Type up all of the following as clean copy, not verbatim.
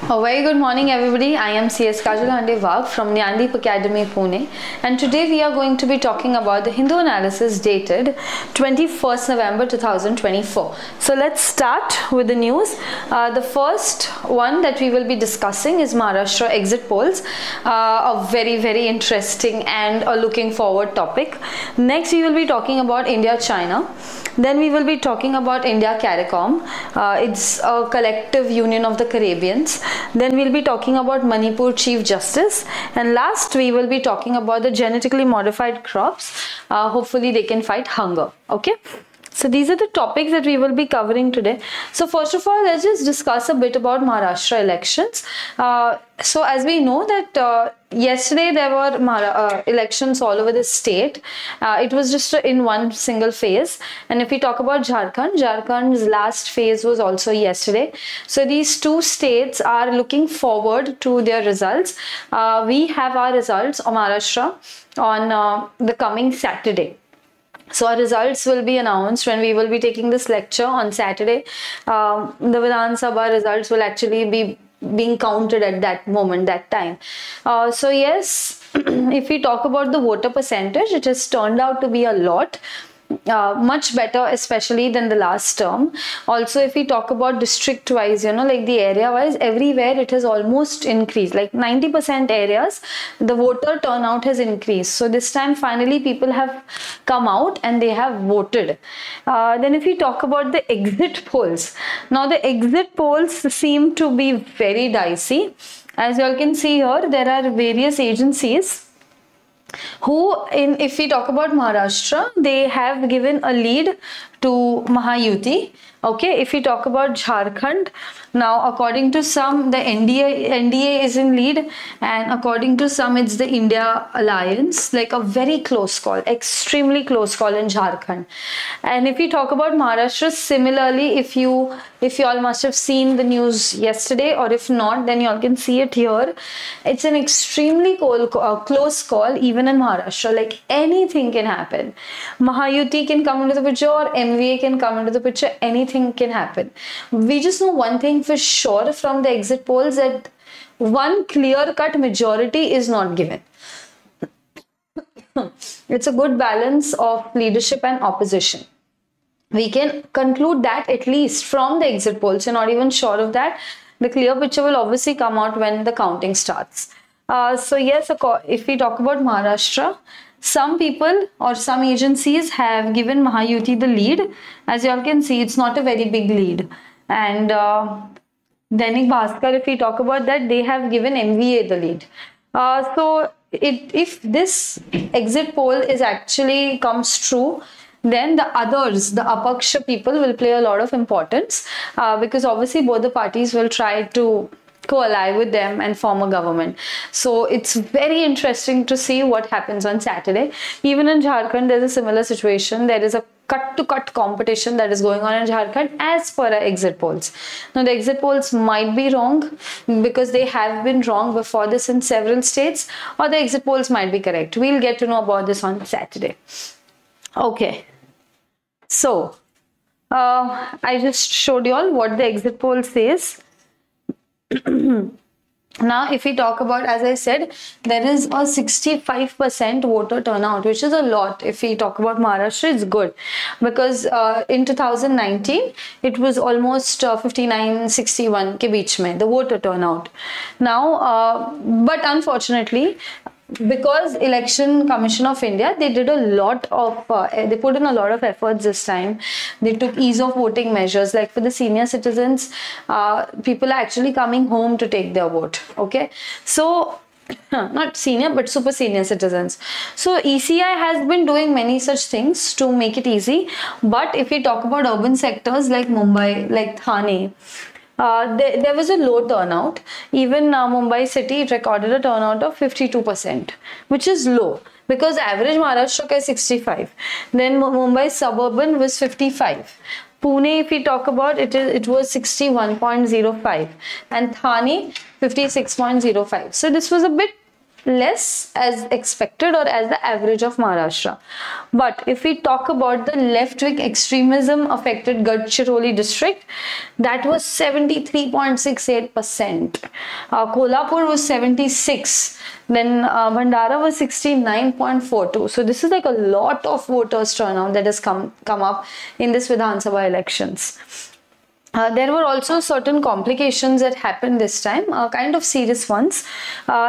A very good morning everybody. I am CS Kajal Wagh from Nyandeep Academy, Pune, and today we are going to be talking about the Hindu analysis dated 21st November 2024. So let's start with the news. The first one that we will be discussing is Maharashtra exit polls, a very interesting and a looking forward topic. Next we will be talking about India-China. Then we will be talking about India CARICOM. It's a collective union of the Caribbeans. Then we'll be talking about Manipur Chief Justice. And last we will be talking about the genetically modified crops. Hopefully they can fight hunger. Okay. So these are the topics that we will be covering today. So first of all, let's just discuss a bit about Maharashtra elections. So as we know that yesterday there were elections all over the state. It was just in one single phase. And if we talk about Jharkhand's last phase was also yesterday. So these two states are looking forward to their results. We have our results of Maharashtra on the coming Saturday. So our results will be announced when we will be taking this lecture on Saturday. The Vidhan Sabha results will actually be being counted at that moment, that time. So yes, if we talk about the voter percentage, it has turned out to be a lot. Much better, especially than the last term. Also, if we talk about district wise, like the area wise, everywhere it has almost increased. Like 90% areas, the voter turnout has increased. So this time finally people have come out and they have voted. Then if we talk about the exit polls, now the exit polls seem to be very dicey. As you all can see here, there are various agencies who, if we talk about Maharashtra, they have given a lead to Mahayuti. Okay, if we talk about Jharkhand, now according to some the NDA is in lead, and according to some it's the India Alliance. Like a very close call, extremely close call in Jharkhand. And if we talk about Maharashtra, similarly, if you all must have seen the news yesterday, or if not, then you all can see it here. It's an extremely close call even in Maharashtra. Like anything can happen. Mahayuti can come into the picture, or MVA can come into the picture. Anything can happen. We just know one thing for sure from the exit polls, that one clear-cut majority is not given. It's a good balance of leadership and opposition. We can conclude that at least from the exit polls. You're not even sure of that. The clear picture will obviously come out when the counting starts. So yes, if we talk about Maharashtra, some people or some agencies have given Mahayuti the lead. As you all can see, it's not a very big lead. And Dainik Bhaskar, if we talk about that, they have given MVA the lead. So if this exit poll is actually comes true, then the others, the Apaksha people, will play a lot of importance because obviously both the parties will try to co-ally with them and form a government. So it's very interesting to see what happens on Saturday. Even in Jharkhand, there's a similar situation. There is a cut-to-cut competition that is going on in Jharkhand as per our exit polls. Now, the exit polls might be wrong because they have been wrong before this in several states, or the exit polls might be correct. We'll get to know about this on Saturday. Okay. So, I just showed you all what the exit poll says. Now, if we talk about, as I said, there is a 65% voter turnout, which is a lot. If we talk about Maharashtra, it's good because in 2019, it was almost 59-61 ke beech mein, the voter turnout. Now, but unfortunately, because Election Commission of India, they did a lot of, they put in a lot of efforts this time. They took ease of voting measures, like for the senior citizens, people are actually coming home to take their vote. Okay, so not senior but super senior citizens. So ECI has been doing many such things to make it easy. But if we talk about urban sectors like Mumbai, like Thane, there was a low turnout. Even Mumbai city, it recorded a turnout of 52%, which is low because average Maharashtra is 65. Then Mumbai suburban was 55. Pune, if we talk about it, it was 61.05, and Thane 56.05. So this was a bit less as expected or as the average of Maharashtra. But if we talk about the left-wing extremism affected Gadchiroli district, that was 73.68%. Kolhapur was 76. Then Bhandara was 69.42. So this is like a lot of voters turnout that has come up in this Vidhan Sabha elections. There were also certain complications that happened this time, kind of serious ones.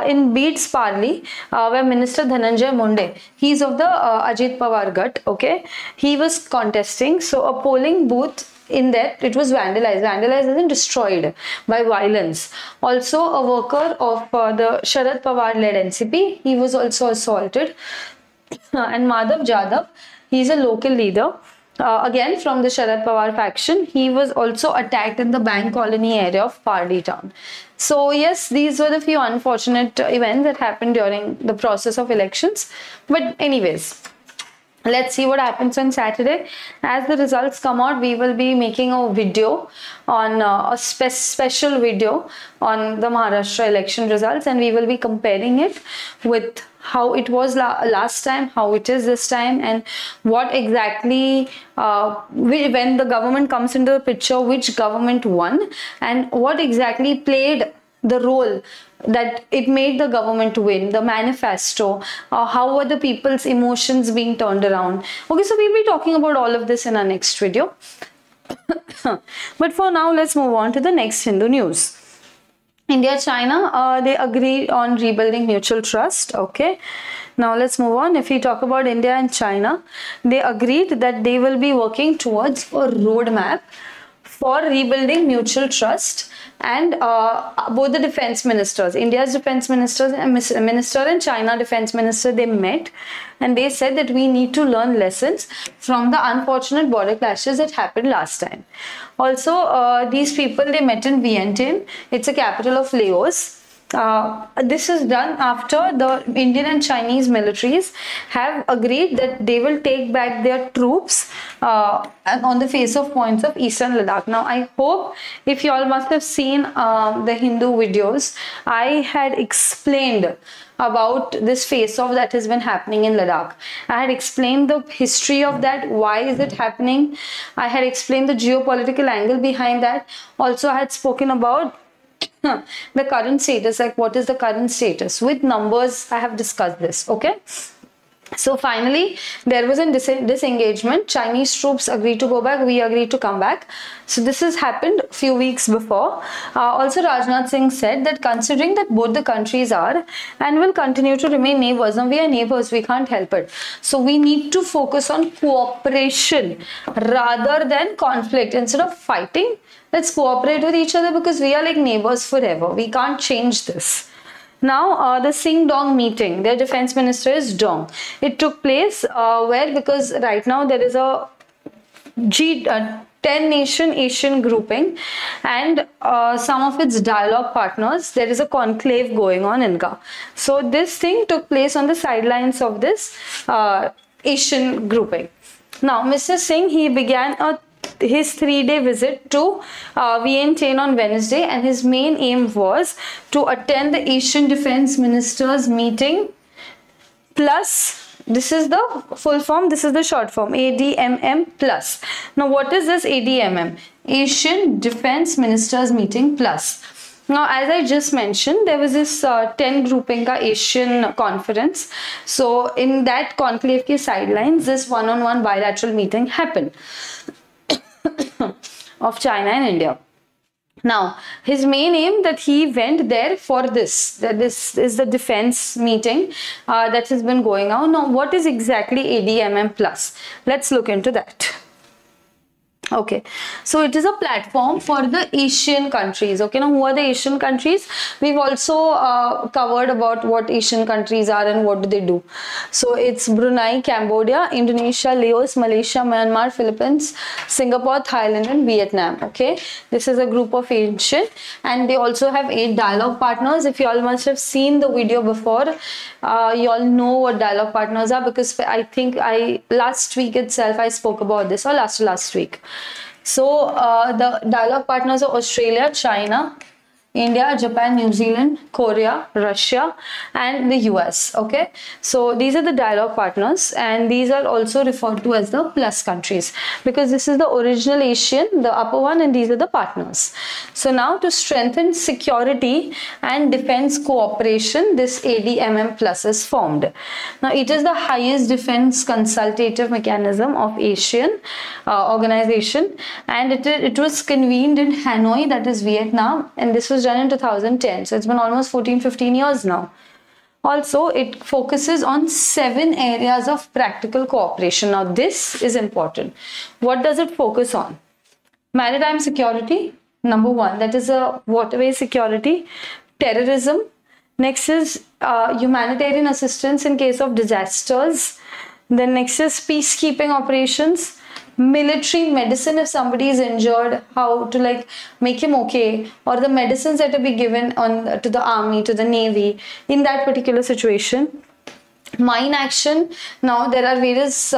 In Beats Parli, where Minister Dhananjay Munde, he's of the Ajit Pawar Gut, okay, he was contesting. So a polling booth in there, it was vandalized as in destroyed by violence. Also a worker of the Sharad Pawar led NCP, he was also assaulted. And Madhav Jadhav, he's a local leader. Again from the Sharad Pawar faction, he was also attacked in the bank colony area of Parli town. So yes, these were the few unfortunate events that happened during the process of elections. But anyways, let's see what happens on Saturday. As the results come out, we will be making a video on a special video on the Maharashtra election results, and we will be comparing it with how it was last time, how it is this time, and what exactly, when the government comes into the picture, which government won, and what exactly played the role that it made the government win, the manifesto, how were the people's emotions being turned around. Okay, so we'll be talking about all of this in our next video. But for now, let's move on to the next Hindu news. India-China, they agreed on rebuilding mutual trust. Okay, now let's move on. If we talk about India and China, they agreed that they will be working towards a roadmap for rebuilding mutual trust, and both the defense ministers, India's defense minister and China defense minister, they met and they said that we need to learn lessons from the unfortunate border clashes that happened last time. Also, these people, they met in Vientiane. It's a capital of Laos. This is done after the Indian and Chinese militaries have agreed that they will take back their troops on the face of points of Eastern Ladakh. Now, I hope if you all must have seen the Hindu videos, I had explained about this face-off that has been happening in Ladakh. I had explained the history of that, why is it happening. I had explained the geopolitical angle behind that. Also, I had spoken about the current status, like what is the current status with numbers. I have discussed this. Okay, so finally there was a disengagement. Chinese troops agreed to go back, we agreed to come back. So this has happened a few weeks before. Also, Rajnath Singh said that considering that both the countries are and will continue to remain neighbors, now we are neighbors, we can't help it, so we need to focus on cooperation rather than conflict. Instead of fighting, let's cooperate with each other, because we are like neighbors forever. We can't change this. Now, the Sing-Dong meeting, their defense minister is Dong. It took place where, because right now there is a 10-nation Asian grouping and some of its dialogue partners, there is a conclave going on in Ga. So this thing took place on the sidelines of this Asian grouping. Now, Mr. Singh, he began his 3-day visit to Vientiane on Wednesday, and his main aim was to attend the Asian Defense Ministers meeting, plus this is the full form, this is the short form, ADMM plus. Now what is this ADMM? Asian Defense Ministers meeting plus. Now, as I just mentioned, there was this 10 grouping ka Asian conference. So in that conclave ke sidelines, this one-on-one bilateral meeting happened of China and India. Now, his main aim that he went there for this, that this is the defense meeting that has been going on. Now, what is exactly ADMM plus? Let's look into that. Okay, so it is a platform for the Asian countries. Okay, now who are the Asian countries? We've also covered about what Asian countries are and what do they do. So it's Brunei, Cambodia, Indonesia, Laos, Malaysia, Myanmar, Philippines, Singapore, Thailand and Vietnam. Okay, this is a group of Asian, and they also have 8 dialogue partners. If you all must have seen the video before, you all know what dialogue partners are, because I think last week itself I spoke about this, or last week. So the dialogue partners are Australia, China, India, Japan, New Zealand, Korea, Russia, and the US. Okay, so these are the dialogue partners, and these are also referred to as the plus countries, because this is the original Asian, the upper one, and these are the partners. So now, to strengthen security and defense cooperation, this ADMM plus is formed. Now it is the highest defense consultative mechanism of Asian organization, and it was convened in Hanoi, that is Vietnam, and this was done in 2010. So it's been almost 14-15 years now. Also, it focuses on 7 areas of practical cooperation. Now this is important. What does it focus on? Maritime security, number 1, that is a waterway security. Terrorism. Next is humanitarian assistance in case of disasters. Then next is peacekeeping operations. Military medicine, if somebody is injured, how to like make him okay, or the medicines that are be given to the army, to the navy in that particular situation. Mine action. Now there are various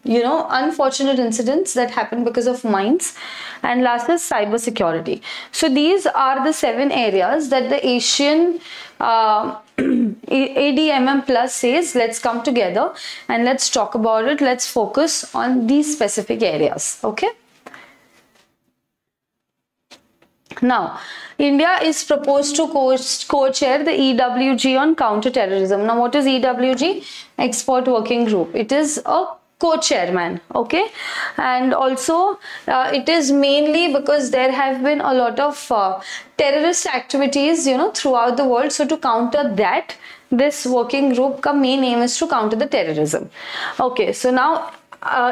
unfortunate incidents that happen because of mines. And last is cyber security. So these are the 7 areas that the Asian ADMM plus says, let's come together and let's talk about it. Let's focus on these specific areas. Okay. Now, India is proposed to co-chair the EWG on counter-terrorism. Now, what is EWG? Expert Working Group. It is a co-chairman, okay, and also it is mainly because there have been a lot of terrorist activities, throughout the world. So to counter that, this working group ka main aim is to counter the terrorism. Okay, so now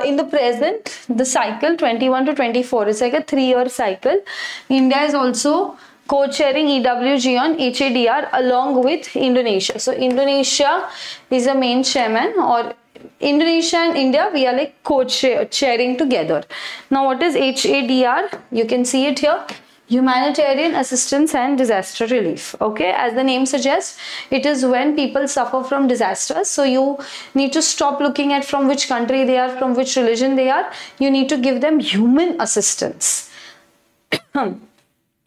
in the present, the cycle 21 to 24 is like a 3-year cycle. India is also co-chairing EWG on HADR along with Indonesia. So Indonesia is a main chairman, or Indonesia and India, we are like co-chairing together. Now what is HADR? You can see it here. Humanitarian assistance and disaster relief. Okay, as the name suggests, it is when people suffer from disasters. So you need to stop looking at from which country they are, from which religion they are. You need to give them human assistance.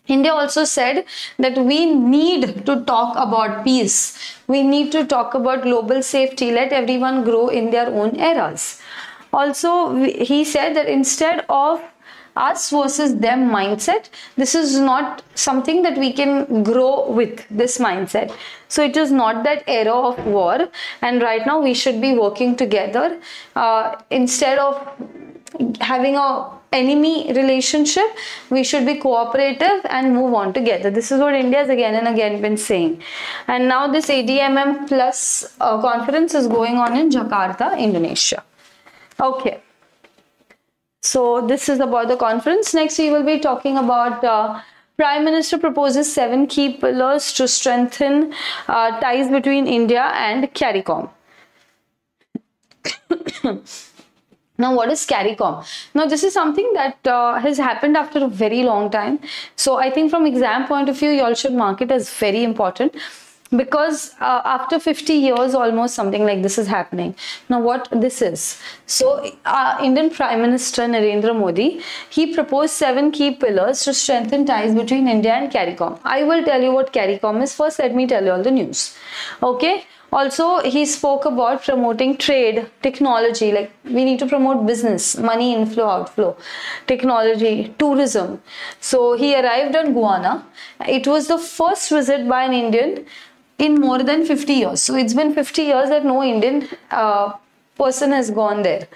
India also said that we need to talk about peace. We need to talk about global safety. Let everyone grow in their own eras. Also, he said that instead of us versus them mindset, this is not something that we can grow with, this mindset. So it is not that era of war, and right now we should be working together instead of having a enemy relationship. We should be cooperative and move on together. This is what India has again and again been saying. And now this ADMM plus conference is going on in Jakarta, Indonesia. Okay. So this is about the conference. Next we will be talking about Prime Minister proposes 7 key pillars to strengthen ties between India and CARICOM. Now what is CARICOM? Now this is something that has happened after a very long time. So I think from exam point of view, you all should mark it as very important, because after 50 years almost something like this is happening. Now what this is? So Indian Prime Minister Narendra Modi, he proposed 7 key pillars to strengthen ties between India and CARICOM. I will tell you what CARICOM is. First let me tell you all the news. Okay. Also, he spoke about promoting trade, technology, like we need to promote business, money inflow, outflow, technology, tourism. So he arrived on Guyana. It was the first visit by an Indian in more than 50 years. So it's been 50 years that no Indian person has gone there.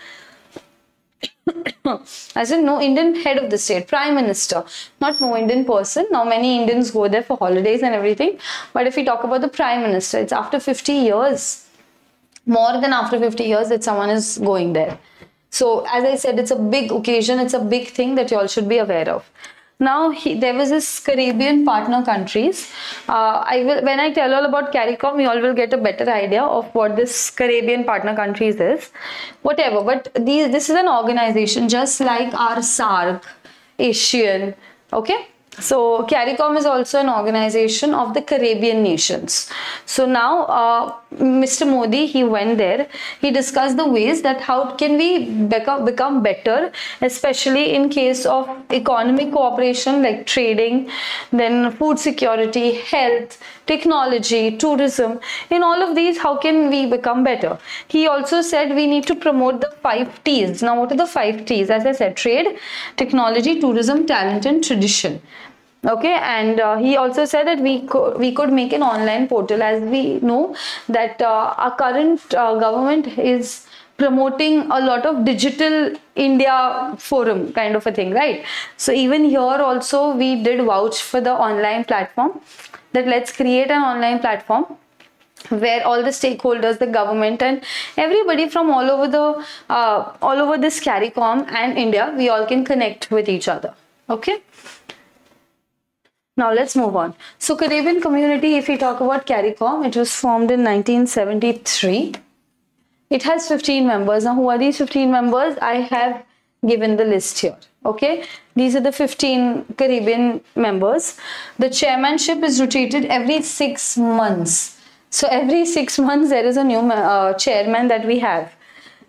As in no Indian head of the state, Prime Minister, not no Indian person. Now many Indians go there for holidays and everything, but if we talk about the Prime Minister, it's after 50 years, more than after 50 years that someone is going there. So as I said, it's a big occasion, it's a big thing that you all should be aware of. Now there was this Caribbean partner countries. When I tell all about CARICOM, you all will get a better idea of what this Caribbean partner countries is. Whatever, but this is an organization just like our SAARC, Asian, okay? So CARICOM is also an organization of the Caribbean nations. So now Mr. Modi, he went there. He discussed the ways that how can we become better, especially in case of economic cooperation like trading, then food security, health, technology, tourism. In all of these, how can we become better? He also said we need to promote the 5 T's. Now, what are the 5 T's? As I said, trade, technology, tourism, talent, and tradition. Okay, and he also said that we could make an online portal, as we know that our current government is promoting a lot of digital India forum kind of a thing, right? So even here also we did vouch for the online platform, that let's create an online platform where all the stakeholders, the government, and everybody from all over this CARICOM and India, we all can connect with each other. Okay. Now let's move on. So Caribbean community, if we talk about CARICOM, it was formed in 1973. It has 15 members. Now who are these 15 members? I have given the list here. Okay, these are the 15 Caribbean members. The chairmanship is rotated every 6 months. So every 6 months there is a new chairman that we have.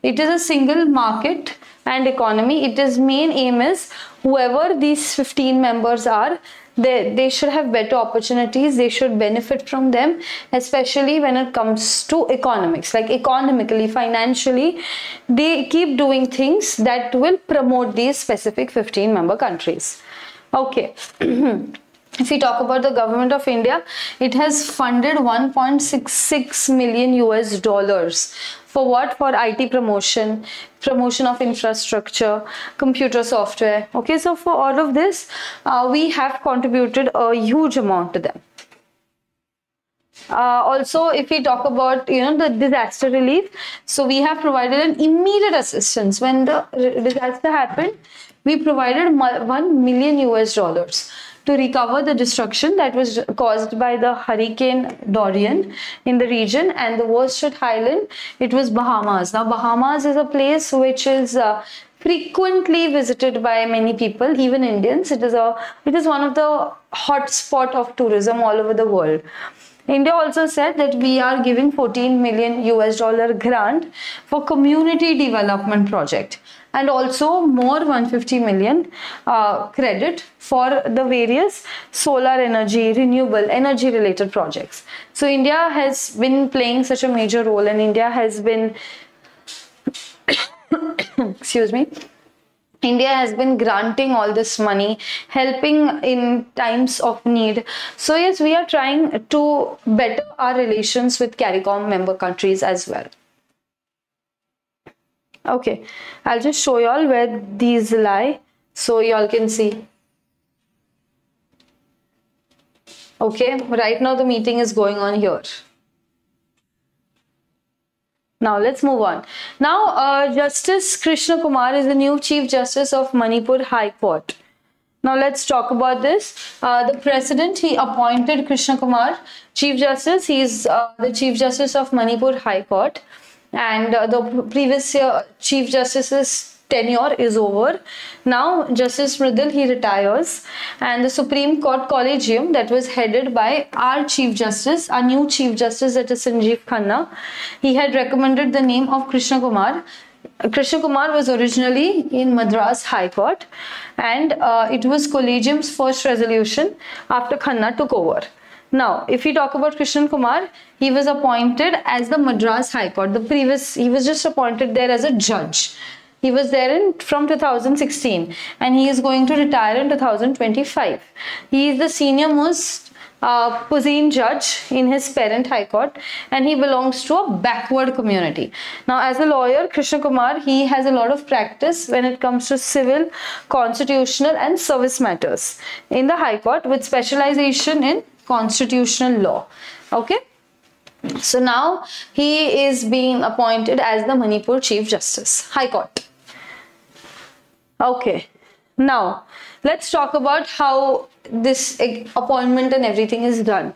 It is a single market and economy. Its main aim is whoever these 15 members are, they should have better opportunities, they should benefit from them, especially when it comes to economics, like economically, financially, they keep doing things that will promote these specific 15 member countries. Okay. If we talk about the government of India, it has funded 1.66 million US dollars for what? For IT promotion of infrastructure, computer software. Okay, so for all of this, we have contributed a huge amount to them. Also, if we talk about the disaster relief, so we have provided an immediate assistance when the disaster happened. We provided 1 million US dollars to recover the destruction that was caused by the Hurricane Dorian in the region, and the worst hit island, it was Bahamas. Now Bahamas is a place which is frequently visited by many people, even Indians. It is one of the hot spot of tourism all over the world. India also said that we are giving 14 million US dollar grant for community development project, and also more 150 million credit for the various solar energy, renewable energy related projects. So India has been playing such a major role, and India has been excuse me, India has been granting all this money, helping in times of need. So yes, we are trying to better our relations with CARICOM member countries as well. Okay, I'll just show you all where these lie so you all can see. Okay, right now the meeting is going on here. Now let's move on. Now Justice Krishna Kumar is the new Chief Justice of Manipur High Court. Now let's talk about this. The President, he appointed Krishna Kumar Chief Justice. He is the Chief Justice of Manipur High Court, and the previous Chief Justice's tenure is over. Now Justice Mridul, he retires, and the Supreme Court Collegium that was headed by our Chief Justice, our new Chief Justice, that is Sanjeev Khanna, he had recommended the name of Krishna Kumar. Krishna Kumar was originally in Madras High Court, and it was Collegium's first resolution after Khanna took over. Now, if we talk about Krishna Kumar, he was appointed as the Madras High Court. He was just appointed there as a judge. He was there from 2016, and he is going to retire in 2025. He is the senior most Puzin judge in his parent High Court, and he belongs to a backward community. Now, as a lawyer, Krishna Kumar, he has a lot of practice when it comes to civil, constitutional, and service matters in the High Court, with specialization in constitutional law. Okay. So now he is being appointed as the Manipur Chief Justice, High Court. Okay, now let's talk about how this appointment and everything is done.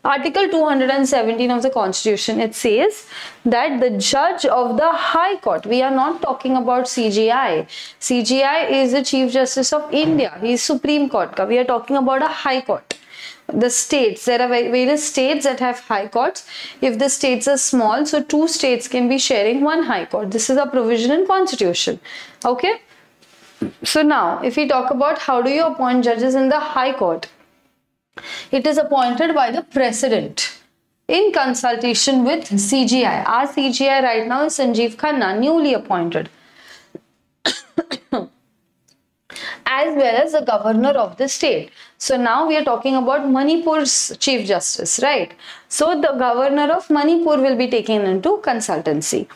Article 217 of the Constitution, it says that the judge of the High Court, we are not talking about CJI. CJI is the Chief Justice of India. He is Supreme Court. We are talking about a High Court. the states, there are various states that have high courts. If the states are small, so 2 states can be sharing 1 high court. This is a provision in constitution. Okay. So now, if we talk about how do you appoint judges in the high court, it is appointed by the president in consultation with CGI. Our CGI right now is Sanjeev Khanna, newly appointed, as well as the governor of the state. So now we are talking about Manipur's Chief Justice, right? So the governor of Manipur will be taken into consultancy.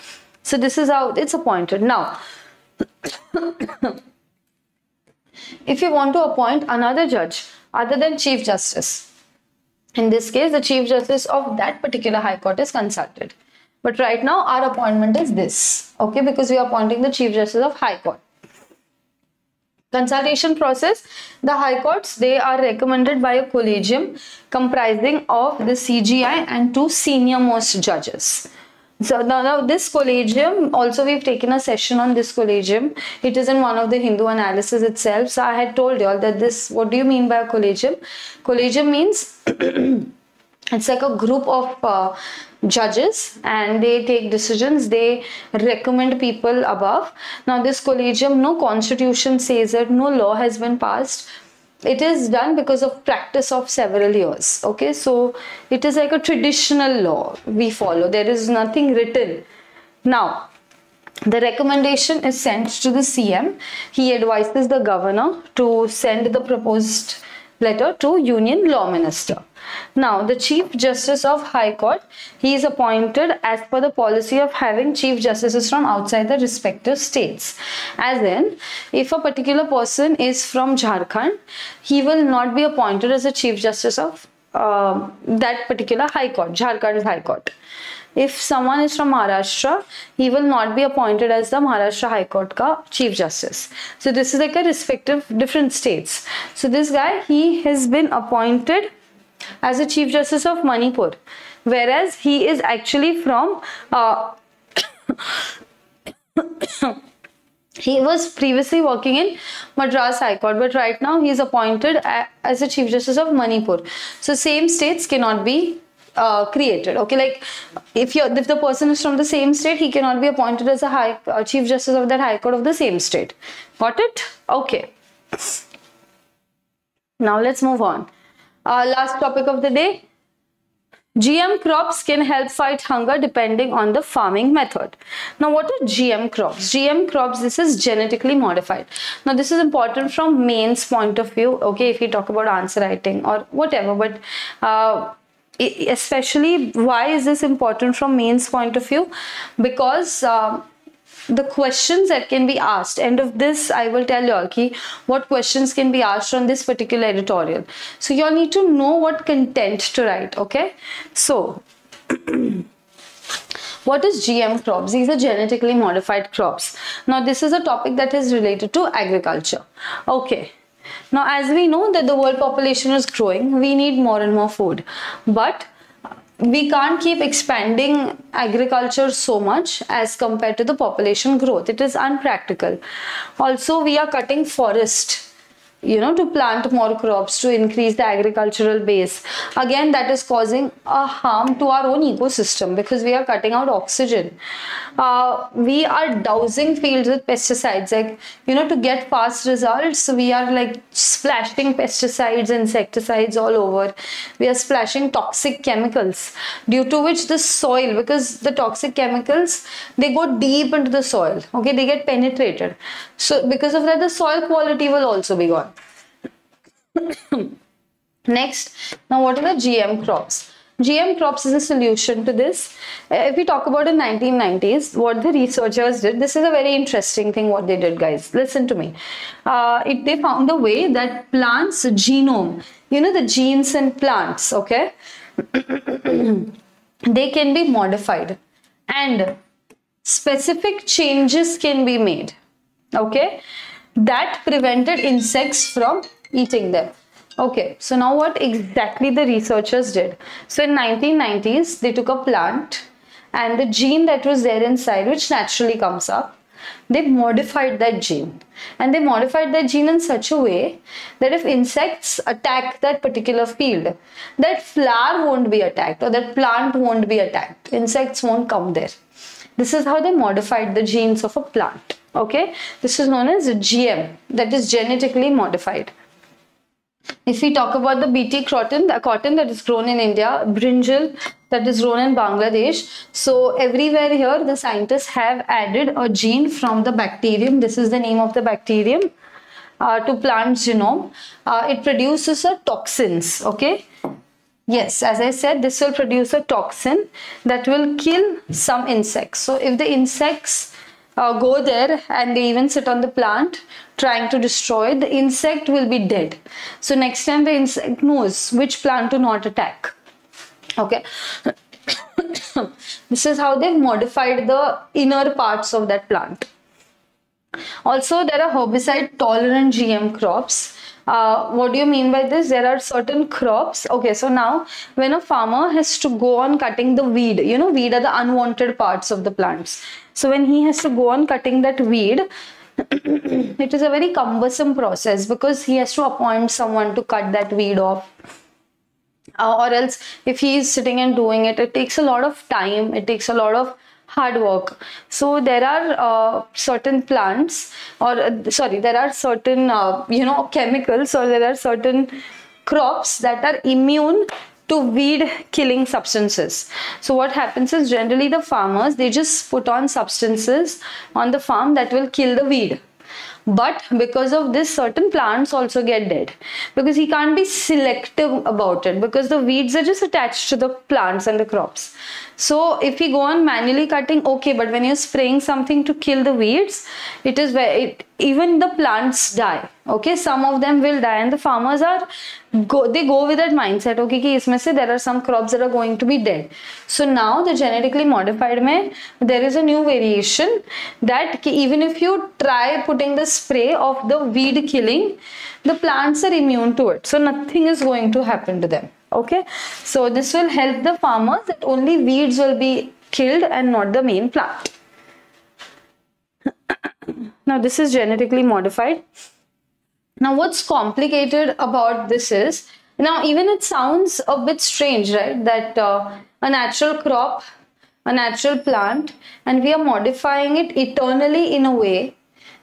So this is how it's appointed. Now, if you want to appoint another judge other than Chief Justice, in this case, the Chief Justice of that particular High Court is consulted. But right now, our appointment is this, okay, because we are appointing the Chief Justice of High Court. Consultation process, the High Courts, they are recommended by a collegium comprising of the CGI and 2 senior most judges. So now this collegium, also we've taken a session on this collegium. It is in one of the Hindu analysis itself. So I had told you all that this, what do you mean by a collegium? Collegium means it's like a group of judges, and they take decisions, they recommend people above. Now this collegium, no constitution says it, no law has been passed. It is done because of practice of several years. Okay, so it is like a traditional law we follow. There is nothing written. Now, the recommendation is sent to the CM. He advises the governor to send the proposed letter to Union Law Minister. Now, the Chief Justice of High Court, he is appointed as per the policy of having Chief Justices from outside the respective states. As in, if a particular person is from Jharkhand, he will not be appointed as a Chief Justice of that particular High Court, Jharkhand High Court. If someone is from Maharashtra, he will not be appointed as the Maharashtra High Court ka Chief Justice. So this is like a respective different states. So this guy, he has been appointed as a Chief Justice of Manipur, whereas he is actually from he was previously working in Madras High Court, but right now he is appointed as a Chief Justice of Manipur. So same states cannot be created. Okay, like if the person is from the same state, he cannot be appointed as a Chief Justice of that High Court of the same state. Got it? Okay. Now let's move on. Last topic of the day. GM crops can help fight hunger depending on the farming method. Now, what are GM crops? GM crops, this is genetically modified. Now, this is important from mains point of view. Okay, if we talk about answer writing or whatever, but especially why is this important from mains point of view? Because the questions that can be asked, end of this I will tell you all what questions can be asked on this particular editorial. So you all need to know what content to write. Okay, so what is GM crops? These are genetically modified crops. Now this is a topic that is related to agriculture. Okay, now as we know that the world population is growing, we need more and more food, but we can't keep expanding agriculture so much as compared to the population growth. It is unpractical. Also, we are cutting forest, you know, to plant more crops to increase the agricultural base. Again, that is causing a harm to our own ecosystem because we are cutting out oxygen. We are dousing fields with pesticides, like, you know, to get fast results. We are like splashing pesticides, insecticides all over. We are splashing toxic chemicals, due to which the soil, because the toxic chemicals, they go deep into the soil. Okay, they get penetrated. So because of that, the soil quality will also be gone. Next, now what are the GM crops? GM crops is a solution to this. If we talk about in 1990s, what the researchers did, this is a very interesting thing what they did, guys. Listen to me. They found a way that plants' genome, you know, the genes in plants, okay, they can be modified and specific changes can be made, okay, that prevented insects from eating them. Okay, so now what exactly the researchers did? So in 1990s, they took a plant and the gene that was there inside, which naturally comes up, They modified that gene, and they modified that gene in such a way that if insects attack that particular field, that flower won't be attacked or that plant won't be attacked. Insects won't come there. This is how they modified the genes of a plant. Okay, this is known as GM, that is genetically modified. If we talk about the BT cotton, the cotton that is grown in India, brinjal that is grown in Bangladesh. So everywhere here the scientists have added a gene from the bacterium. This is the name of the bacterium to plant's genome. It produces a toxins. Okay. Yes, as I said, this will produce a toxin that will kill some insects. So if the insects go there and they even sit on the plant trying to destroy it, the insect will be dead. So next time the insect knows which plant to not attack. Okay. This is how they've modified the inner parts of that plant. Also, there are herbicide tolerant GM crops. What do you mean by this? There are certain crops. Okay, so now when a farmer has to go on cutting the weed, you know, weed are the unwanted parts of the plants. So when he has to go on cutting that weed, it is a very cumbersome process because he has to appoint someone to cut that weed off. Or else if he is sitting and doing it, it takes a lot of time, it takes a lot of hard work. So there are certain plants, or there are certain chemicals, or there are certain crops that are immune to weed killing substances. So what happens is, generally the farmers, they just put on substances on the farm that will kill the weed. But because of this, certain plants also get dead because he can't be selective about it, because the weeds are just attached to the plants and the crops. So if we go on manually cutting, okay, but when you're spraying something to kill the weeds, it is where even the plants die. Okay, some of them will die, and the farmers they go with that mindset. Okay, ki isme se there are some crops that are going to be dead. So now the genetically modified mein there is a new variation that ki even if you try putting the spray of the weed killing, the plants are immune to it. So nothing is going to happen to them. Okay, so this will help the farmers that only weeds will be killed and not the main plant. Now this is genetically modified. Now what's complicated about this is, now even it sounds a bit strange, right, that a natural crop, a natural plant, and we are modifying it eternally in a way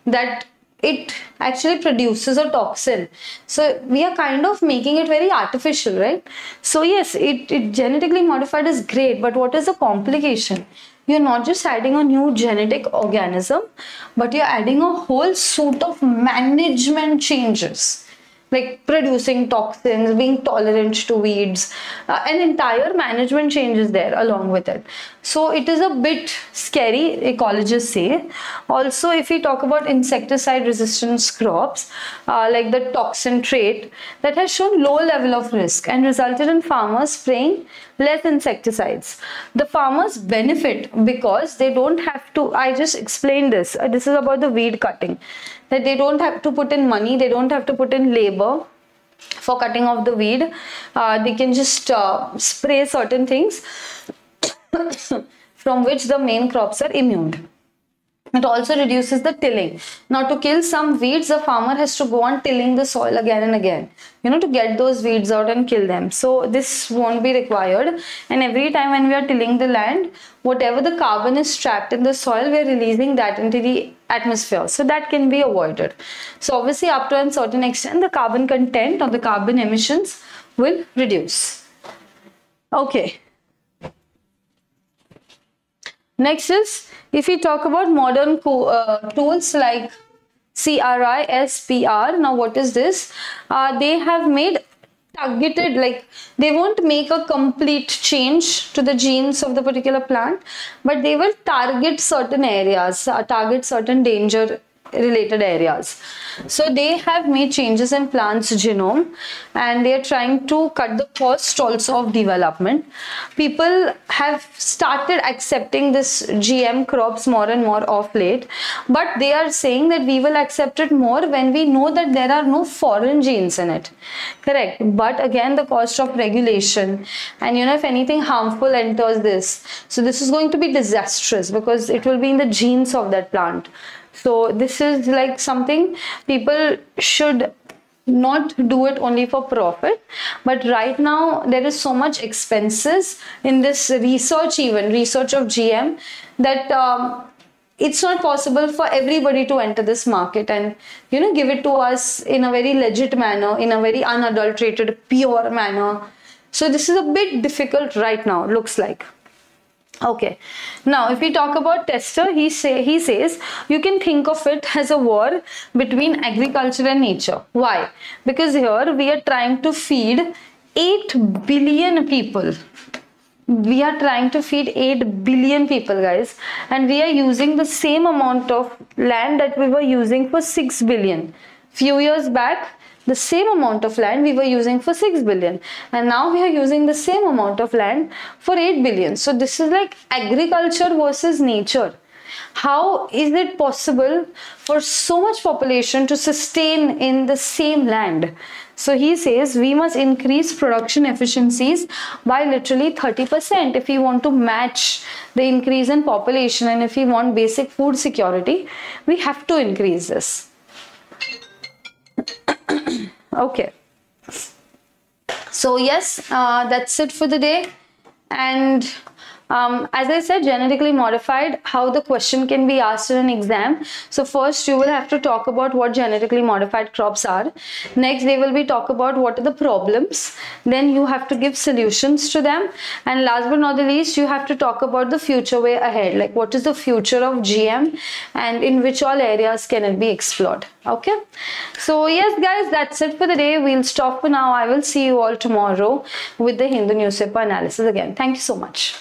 that it actually produces a toxin. So we are kind of making it very artificial, right? So yes, it genetically modified is great, but what is the complication? You're not just adding a new genetic organism, but you're adding a whole suite of management changes, like producing toxins, being tolerant to weeds, an entire management change is there along with it. So it is a bit scary, ecologists say. Also, if we talk about insecticide resistance crops, like the toxin trait, that has shown low level of risk and resulted in farmers spraying less insecticides. The farmers benefit because they don't have to, I just explained this, this is about the weed cutting, that they don't have to put in money, they don't have to put in labor for cutting off the weed. They can just spray certain things from which the main crops are immune. It also reduces the tilling. Now to kill some weeds, the farmer has to go on tilling the soil again and again, you know, to get those weeds out and kill them. So this won't be required, and every time when we are tilling the land, whatever the carbon is trapped in the soil, we are releasing that into the atmosphere. So that can be avoided. So obviously up to a certain extent, the carbon content or the carbon emissions will reduce. Okay. Next is, if we talk about modern tools like CRISPR, now what is this? They have made targeted, like they won't make a complete change to the genes of the particular plant, but they will target certain areas, target certain danger related areas. So they have made changes in plants genome, and they are trying to cut the cost also of development. People have started accepting this GM crops more and more of late, but they are saying that we will accept it more when we know that there are no foreign genes in it. Correct. But again, the cost of regulation, and if anything harmful enters this, so this is going to be disastrous because it will be in the genes of that plant. So this is like something people should not do it only for profit, but right now there is so much expenses in this research, even research of GM, that it's not possible for everybody to enter this market and give it to us in a very legit manner, in a very unadulterated, pure manner. So this is a bit difficult right now, looks like. Okay, now if we talk about tester, he says you can think of it as a war between agriculture and nature. Why? Because here we are trying to feed 8 billion people. We are trying to feed 8 billion people, guys, and we are using the same amount of land that we were using for 6 billion. Few years back, the same amount of land we were using for 6 billion, and now we are using the same amount of land for 8 billion. So this is like agriculture versus nature. How is it possible for so much population to sustain in the same land? So he says we must increase production efficiencies by literally 30% if we want to match the increase in population, and if we want basic food security, we have to increase this. Okay, so yes, that's it for the day. And as I said, genetically modified, how the question can be asked in an exam. So first you will have to talk about what genetically modified crops are. Next they will be talk about what are the problems. Then you have to give solutions to them. And last but not the least, you have to talk about the future way ahead. Like what is the future of GM and in which all areas can it be explored. Okay. So yes guys, that's it for the day. We'll stop for now. I will see you all tomorrow with the Hindu newspaper analysis again. Thank you so much.